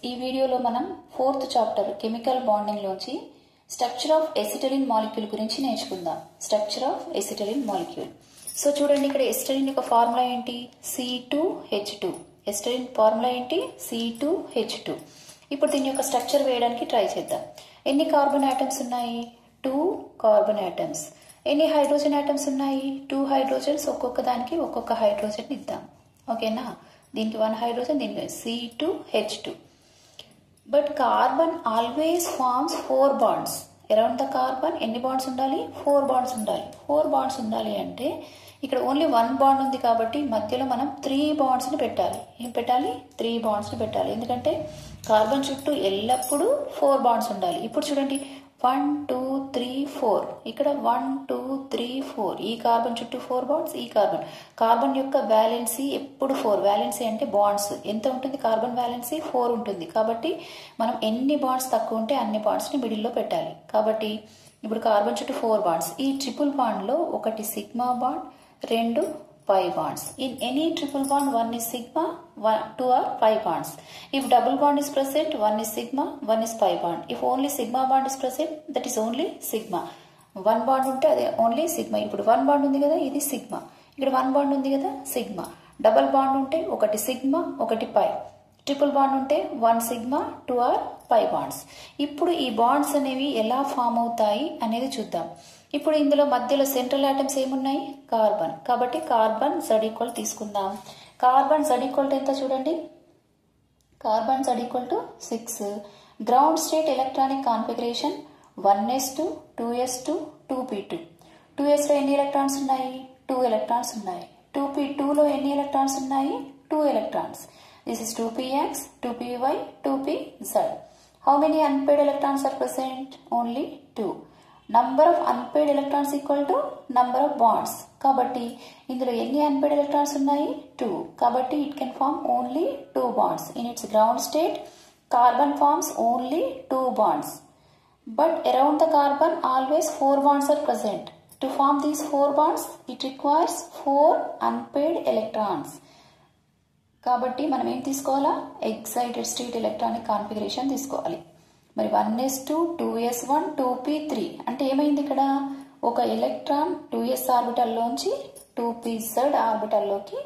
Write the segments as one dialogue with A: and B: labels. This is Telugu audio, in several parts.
A: ఈ వీడియోలో మనం 4th చాప్టర్ కెమికల్ బాండింగ్ లోంచి స్ట్రక్చర్ ఆఫ్ ఎసిటలిన్ మాలిక్యూల్ గురించి నేర్చుకుందాం. Structure of acetylene molecule. So చూడండి, ఇక్కడ ఎసిటలిన్ యొక్క ఫార్ములా ఏంటి? C2H2. ఎసిటలిన్ ఫార్ములా ఏంటి? C2H2. ఇప్పుడు దీని యొక్క స్ట్రక్చర్ వేయడానికి ట్రై చేద్దాం. ఎన్ని కార్బన్ ఆటమ్స్ ఉన్నాయి? 2 కార్బన్ ఆటమ్స్. ఎన్ని హైడ్రోజన్ ఆటమ్స్ ఉన్నాయి? 2 హైడ్రోజన్స్. ఒక్కొక్క దానికి ఒక్కొక్క హైడ్రోజన్ ఇద్దాం. ఓకేనా? దీనికి 1 హైడ్రోజన్, దీనికి C2H2. But carbon always forms 4 bonds. Around the carbon ఎన్ని బాండ్స్ ఉండాలి? 4 బాండ్స్ ఉండాలి. 4 బాండ్స్ ఉండాలి అంటే ఇక్కడ ఓన్లీ 1 బాండ్ ఉంది కాబట్టి మధ్యలో మనం 3 బాండ్స్ని పెట్టాలి. ఏం పెట్టాలి? 3 బాండ్స్ని పెట్టాలి. ఎందుకంటే కార్బన్ చుట్టూ ఎల్లప్పుడూ 4 బాండ్స్ ఉండాలి. ఇప్పుడు చూడండి, 1 2 3 4. ఇక్కడ 1 2 3 4. ఈ కార్బన్ చుట్టూ 4 బాండ్స్. ఈ కార్బన్ యొక్క వ్యాలెన్సీ ఎప్పుడు 4. వ్యాలెన్సీ అంటే బాండ్స్ ఎంత ఉంటుంది? కార్బన్ వ్యాలెన్సీ 4 ఉంటుంది. కాబట్టి మనం ఎన్ని బాండ్స్ తక్కువ ఉంటే అన్ని బాండ్స్ని మిడిల్లో పెట్టాలి. కాబట్టి ఇప్పుడు కార్బన్ చుట్టూ 4 బాండ్స్. ఈ ట్రిపుల్ బాండ్లో ఒకటి sigma bond, 2 pi bonds. In any triple bond, 1 is sigma, 2 are pi bonds. If double bond is present, 1 is sigma, 1 is pi bond. If only sigma bond is present, that is only sigma. 1 bond ఉంటే అదే ఓన్లీ సిగ్మా. ఇప్పుడు 1 బాండ్ ఉంది కదా, ఇది సిగ్మా. ఇక్కడ 1 బాండ్ ఉంది కదా, సిగ్మా. డబల్ బాండ్ ఉంటే ఒకటి సిగ్మా, ఒకటి పై. ట్రిపుల్ బాండ్ ఉంటే 1 సిగ్మా, 2 ఆర్ పై బాండ్స్. ఇప్పుడు ఈ బాండ్స్ అనేవి ఎలా ఫామ్ అవుతాయి అనేది చూద్దాం. ఇప్పుడు ఇందులో మధ్యలో సెంట్రల్ ఆటమ్స్ ఏమున్నాయి? కార్బన్. కాబట్టి కార్బన్ Z ఈక్వల్ తీసుకుందాం. కార్బన్ Z ఈక్వల్ ఎంత చూడండి, carbon Z equal to 6. Ground state electronic configuration 1s2 2s2 2p2. 2sలో ఎన్ని ఎలక్ట్రాన్స్ ఉన్నాయి? 2 ఎలక్ట్రాన్స్ ఉన్నాయి. 2p2లో ఎన్ని ఎలక్ట్రాన్స్ ఉన్నాయి? 2 electrons. This is 2px 2py 2pz. How many unpaired electrons are present? Only 2. Number of unpaired electrons equal to number of bonds. కాబట్టి ఇందులో ఎన్ని unpaired electrons ఉన్నాయి? 2. కాబట్టి it can form only 2 bonds. In its ground state, carbon forms only 2 bonds. But around the carbon, always 4 bonds are present. To form these 4 bonds, it requires 4 unpaired electrons. కాబట్టి మనం ఏం తీసుకోవాలా? ఎక్సైటెడ్ స్టేట్ ఎలక్ట్రానిక్ కాన్ఫిగరేషన్ తీసుకోవాలి. మరి 1s2 2s1 2p3 అంటే ఏమైంది? ఇక్కడ ఒక ఎలక్ట్రాన్ 2s ఆర్బిటల్లోంచి 2pz ఆర్బిటల్లోకి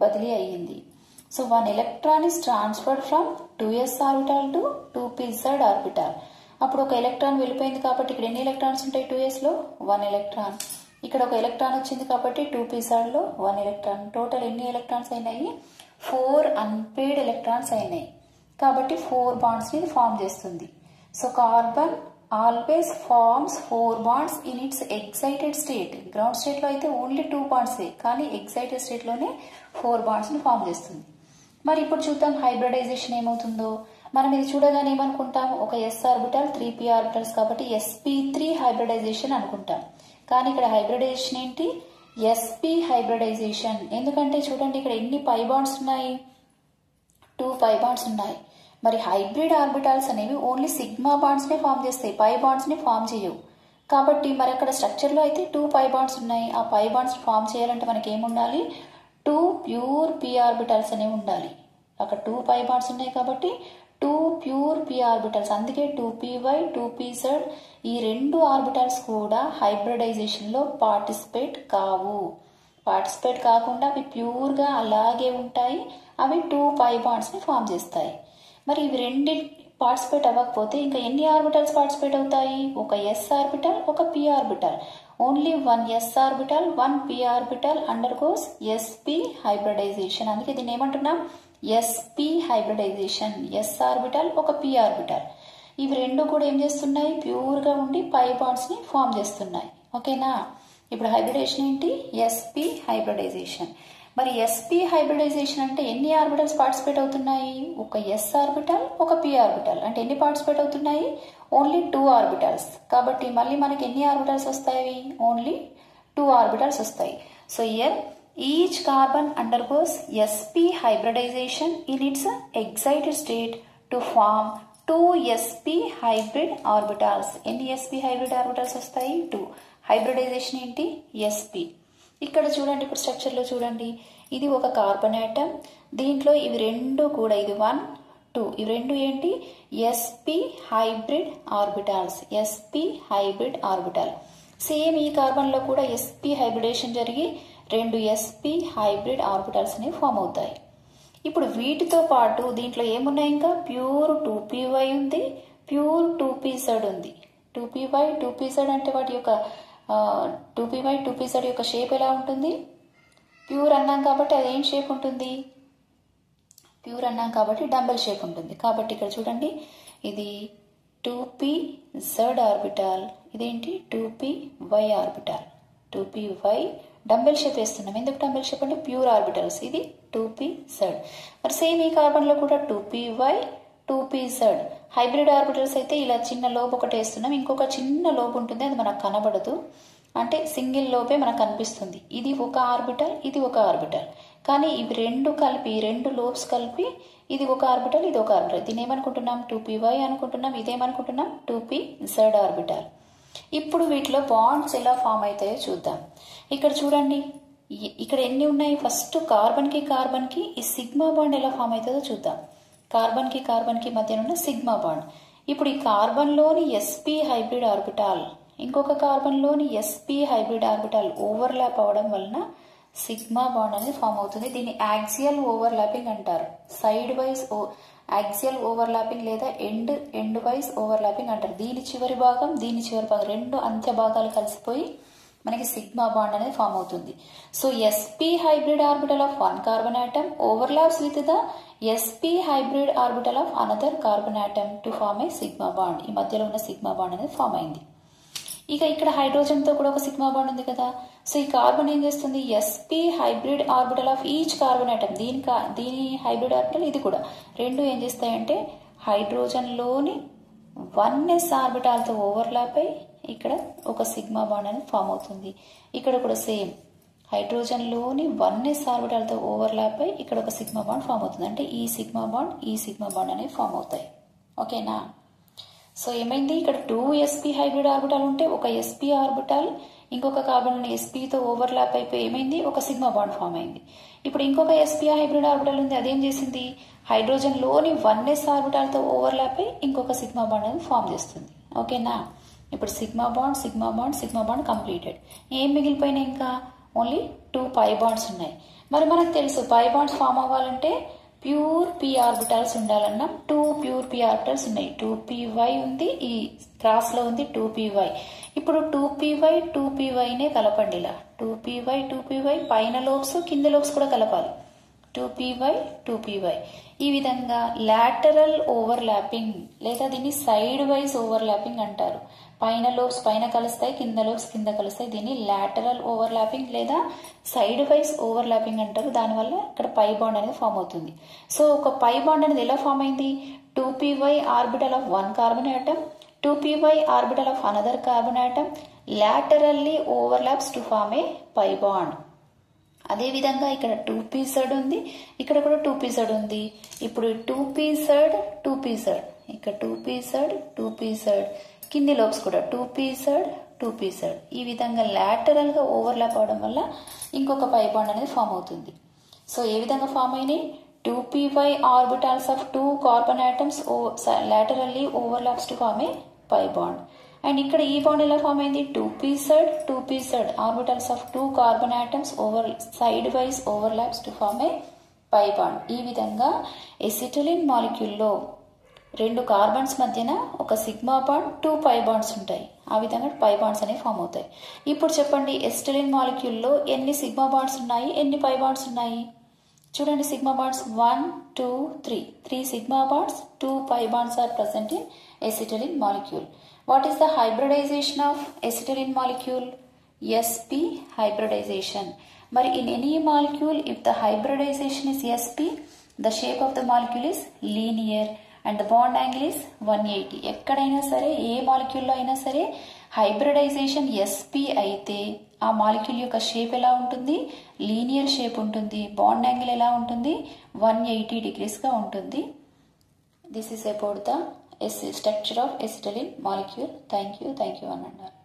A: బదిలీ అయ్యింది. So 1 electron is transferred from 2s orbital to 2pz orbital. అప్పుడు ఒక ఎలక్ట్రాన్ వెళ్ళిపోయింది కాబట్టి ఇక్కడ ఎన్ని ఎలక్ట్రాన్స్ ఉంటాయి? 2sలో 1 ఎలక్ట్రాన్. ఇక్కడ ఒక ఎలక్ట్రాన్ వచ్చింది కాబట్టి 2pzలో 1 ఎలక్ట్రాన్. టోటల్ ఎన్ని ఎలక్ట్రాన్స్ అయినాయి? 4 అన్పేర్డ్ ఎలక్ట్రాన్స్ అయినాయి. కాబట్టి 4 బాండ్స్ని ఇది ఫామ్ చేస్తుంది. So carbon always forms 4 bonds in its excited state. Ground state లో అయితే ఓన్లీ 2 బాండ్స్, కానీ ఎక్సైటెడ్ స్టేట్ లోనే 4 బాండ్స్ ని ఫామ్ చేస్తుంది. మరి ఇప్పుడు చూద్దాం హైబ్రిడైజేషన్ ఏమవుతుందో. మనం ఇది చూడగానే ఏమనుకుంటాం? ఒక s ఆర్బిటల్ 3p ఆర్బిటల్స్ కాబట్టి sp3 హైబ్రిడైజేషన్ అనుకుంటాం. కానీ ఇక్కడ హైబ్రిడైజేషన్ ఏంటి? sp hybridization. ఎందుకంటే చూడండి, ఇక్కడ ఎన్ని పై బాండ్స్ ఉన్నాయి? 2 పై బాండ్స్ ఉన్నాయి. మరి హైబ్రిడ్ ఆర్బిటాల్స్ అనేవి ఓన్లీ సిగ్మా బాండ్స్ ని ఫామ్ చేస్తాయి, పై బాండ్స్ ని ఫామ్ చేయవు. కాబట్టి మరి అక్కడ స్ట్రక్చర్ లో అయితే 2 పై బాండ్స్ ఉన్నాయి. ఆ పై బాండ్స్ ఫామ్ చేయాలంటే మనకి ఏముండాలి? 2 ప్యూర్ p ఆర్బిటాల్స్ అనేవి ఉండాలి. అక్కడ 2 పై బాండ్స్ ఉన్నాయి కాబట్టి 2 ప్యూర్ p ఆర్బిటాల్స్. అందుకే 2py 2pz ఈ 2 ఆర్బిటాల్స్ కూడా హైబ్రిడైజేషన్ లో పార్టిసిపేట్ కావు. పార్టిసిపేట్ కాకుండా అవి ప్యూర్ గా అలాగే ఉంటాయి. అవి 2 పై బాండ్స్ ని ఫామ్ చేస్తాయి. మరి ఇవి 2 పార్టిసిపేట్ అవ్వకపోతే ఇంకా ఎన్ని ఆర్బిటల్స్ పార్టిసిపేట్ అవుతాయి? ఒక s ఆర్బిటల్, ఒక p orbital. Only 1 s orbital 1 p orbital undergoes sp hybridization. అందుకే దీన్ని ఏమంటున్నాం? sp hybridization. s ఆర్బిటల్, ఒక p ఆర్బిటల్. ఇవి 2 కూడా ఏం చేస్తున్నాయి? ప్యూర్ గా ఉండి పై బాండ్స్ ని ఫామ్ చేస్తున్నాయి. ఓకేనా? ఇప్పుడు హైబ్రిడేషన్ ఏంటి? sp hybridization. మరి sp హైబ్రిడైజేషన్ అంటే ఎన్ని ఆర్బిటల్స్ పార్టిసిపేట్ అవుతున్నాయి? ఒక s ఆర్బిటల్, ఒక p ఆర్బిటల్. అంటే ఎన్ని పార్టిసిపేట్ అవుతున్నాయి? Only 2 orbitals. కాబట్టి మళ్ళీ మనకి ఎన్ని ఆర్బిటల్స్ వస్తాయి? ఓన్లీ 2 ఆర్బిటల్స్ వస్తాయి. So here each carbon undergoes sp hybridization in its excited state to form 2 sp hybrid orbitals. ఎన్ని sp హైబ్రిడ్ ఆర్బిటల్స్ వస్తాయి? 2. హైబ్రిడైజేషన్ ఏంటి? sp. ఇక్కడ చూడండి, ఇప్పుడు స్ట్రక్చర్ లో చూడండి, ఇది ఒక కార్బన్ ఆటమ్. దీంట్లో ఇవి 2 కూడా, ఇది 1 2. ఇవి రెండు ఏంటి? sp hybrid orbitals. sp hybrid orbital. Same ఈ కార్బన్ లో కూడా sp హైబ్రిడేషన్ జరిగి రెండు sp హైబ్రిడ్ ఆర్బిటాల్స్ అనేవి ఫామ్ అవుతాయి. ఇప్పుడు వీటితో పాటు దీంట్లో ఏమున్నాయి? ఇంకా ప్యూర్ 2py ఉంది, ప్యూర్ 2pz ఉంది. 2py 2pz అంటే వాటి యొక్క 2py 2pz యొక్క షేప్ ఎలా ఉంటుంది? ప్యూర్ అన్నాం కాబట్టి అది ఏం షేప్ ఉంటుంది? ప్యూర్ అన్నాం కాబట్టి డంబెల్ షేప్ ఉంటుంది. కాబట్టి ఇక్కడ చూడండి, ఇది 2pz ఆర్బిటాల్, ఇదేంటి 2py orbital. 2py dumbbell shape వేస్తున్నాం. ఎందుకు డంబెల్ షేప్ అంటే ప్యూర్ ఆర్బిటల్స్. ఇది 2pz. మరి సేమ్ ఈ కార్బన్ లో కూడా 2py 2pz హైబ్రిడ్ ఆర్బిటల్స్ అయితే ఇలా చిన్న లోబ్ ఒకటి వేస్తున్నాం. ఇంకొక చిన్న లోబ్ ఉంటుంది, అది మనకు కనబడదు, అంటే సింగిల్ లోబే మనకు కనిపిస్తుంది. ఇది ఒక ఆర్బిటల్, ఇది ఒక ఆర్బిటల్. కానీ ఇవి రెండు కలిపి, రెండు లోబ్స్ కలిపి ఇది ఒక ఆర్బిటల్, ఇది ఒక ఆర్బిటల్. దీని ఏమనుకుంటున్నాం? 2py అనుకుంటున్నాం. ఇదేమనుకుంటున్నాం? 2pz orbital. ఇప్పుడు వీటిలో బాండ్స్ ఎలా ఫామ్ అవుతాయో చూద్దాం. ఇక్కడ చూడండి, ఇక్కడ ఎన్ని ఉన్నాయి? ఫస్ట్ కార్బన్ కి ఈ సిగ్మా బాండ్ ఎలా ఫామ్ అవుతుందో చూద్దాం. కార్బన్ కి మధ్య ఉన్న సిగ్మా బాండ్. ఇప్పుడు ఈ కార్బన్ లోని sp హైబ్రిడ్ ఆర్బిటాల్ ఇంకొక కార్బన్ లోని sp హైబ్రిడ్ ఆర్బిటాల్ ఓవర్లాప్ అవడం వలన సిగ్మా బాండ్ అనేది ఫామ్ అవుతుంది. దీన్ని యాక్సియల్ ఓవర్లాపింగ్ అంటారు. సైడ్ వైజ్ యాక్సియల్ ఓవర్లాపింగ్ లేదా ఎండ్ వైజ్ ఓవర్లాపింగ్ అంటారు. దీని చివరి భాగం, దీని చివరి భాగం రెండు అంత్య భాగాలు కలిసిపోయి మనకి సిగ్మా బాండ్ అనేది ఫామ్ అవుతుంది. So sp hybrid orbital of one carbon atom overlaps with the sp hybrid orbital of another carbon atom to form a sigma bond. ఈ మధ్యలో ఉన్న సిగ్మా బాండ్ అనేది ఫామ్ అయింది. ఇక ఇక్కడ హైడ్రోజన్ తో కూడా ఒక సిగ్మా బాండ్ ఉంది కదా. సో ఈ కార్బన్ ఏం చేస్తుంది? sp hybrid orbital of each carbon atom, దీని హైబ్రిడ్ ఆర్బిటల్ ఇది కూడా, రెండు ఏం చేస్తాయంటే హైడ్రోజన్ లోని 1s ఆర్బిటాల్ తో ఓవర్లాప్ అయి ఇక్కడ ఒక సిగ్మా బాండ్ అనేది ఫామ్ అవుతుంది. ఇక్కడ కూడా సేమ్ హైడ్రోజన్ లోని 1s ఆర్బిటాల్ తో ఓవర్లాప్ అయి ఇక్కడ ఒక సిగ్మా బాండ్ ఫామ్ అవుతుంది. అంటే ఈ సిగ్మా బాండ్ అనేవి ఫామ్ అవుతాయి. ఓకేనా? సో ఏమైంది? ఇక్కడ 2 sp హైబ్రిడ్ ఆర్బిటాల్ ఉంటే ఒక sp ఆర్బిటాల్ ఇంకొక కార్బన్ sp తో ఓవర్లాప్ అయిపోయి ఏమైంది? ఒక సిగ్మా బాండ్ ఫామ్ అయింది. ఇప్పుడు ఇంకొక sp హైబ్రిడ్ ఆర్బిటాల్ ఉంది, అదేం చేసింది? హైడ్రోజన్ లోని 1s ఆర్బిటాల్ తో ఓవర్లాప్ అయి ఇంకొక సిగ్మా బాండ్ అనేది ఫామ్ చేస్తుంది. ఓకేనా? ఇప్పుడు సిగ్మా బాండ్ కంప్లీటెడ్. ఏం మిగిలిపోయినాయి? ఇంకా ఓన్లీ 2 పై బాండ్స్ ఉన్నాయి. మరి మనకు తెలుసు పై బాండ్స్ ఫామ్ అవ్వాలంటే ప్యూర్ p ఆర్బిటాల్స్ ఉండాలన్నా 2 ప్యూర్ p ఆర్బిటాల్స్ ఉన్నాయి. 2py ఉంది, ఈ క్రాస్ లో ఉంది 2py. ఇప్పుడు 2py నే కలపండి. ఇలా 2py పైన లోబ్స్ కింద లోబ్స్ కూడా కలపాలి. 2py ఈ విధంగా లాటరల్ ఓవర్లాపింగ్ లేదా దీన్ని సైడ్ వైజ్ ఓవర్లాపింగ్ అంటారు. పైన లోబ్స్ పైన కలుస్తాయి, కింద లోబ్స్ కింద కలుస్తాయి. దీన్ని లాటరల్ ఓవర్లాపింగ్ లేదా సైడ్ వైజ్ ఓవర్లాపింగ్ అంటారు. దానివల్ల ఇక్కడ పై బాండ్ అనేది ఫామ్ అవుతుంది. సో ఒక పై బాండ్ అనేది ఎలా ఫామ్ అయింది? 2py orbital of one carbon atom, 2py orbital of another carbon atom laterally overlaps to form a pi bond. అదే విధంగా ఇక్కడ 2pz ఉంది, ఇక్కడ కూడా 2pz ఉంది. ఇప్పుడు 2pz ఇక్కడ 2pz కింది లోబ్స్ కూడా 2pz ఈ విధంగా లాటరల్ గా ఓవర్లాప్ అవడం వల్ల ఇంకొక పై బాండ్ అనేది ఫామ్ అవుతుంది. సో ఏ విధంగా ఫామ్ అయినాయి? 2py orbitals of 2 carbon atoms laterally overlaps to form a pi bond. And ఇక్కడ ఈ బాండ్ ఎలా ఫామ్ అయింది? 2pz orbitals of 2 carbon atoms side wise overlaps to form a pi bond. ఈ విధంగా ఎసిటిలిన్ మాలిక్యూల్లో 2 కార్బన్స్ మధ్యన ఒక సిగ్మా బాండ్ 2 పై బాండ్స్ ఉంటాయి. ఆ విధంగా పై బాండ్స్ అనేవి ఫామ్ అవుతాయి. ఇప్పుడు చెప్పండి, ఎసిటిలిన్ మాలిక్యూల్లో ఎన్ని సిగ్మా బాండ్స్ ఉన్నాయి, ఎన్ని పై బాండ్స్ ఉన్నాయి? చూడండి, sigma bonds 1 2 3 sigma bonds, 2 pi bonds are present in acetylene molecule. What is the hybridization of acetylene molecule? sp hybridization. But in any molecule, if the hybridization is sp, the shape of the molecule is linear and the bond angle is 180. ఎక్కడైనా సరే, ఏ మాలిక్యూల్లో అయినా సరే హైబ్రిడైజేషన్ sp అయితే ఆ మాలిక్యూల్ యొక్క షేప్ ఎలా ఉంటుంది? లీనియర్ షేప్ ఉంటుంది. బాండ్ యాంగిల్ ఎలా ఉంటుంది? 180 degrees గా ఉంటుంది. This is about the structure of acetylene molecule. Thank you అని అన్నారు.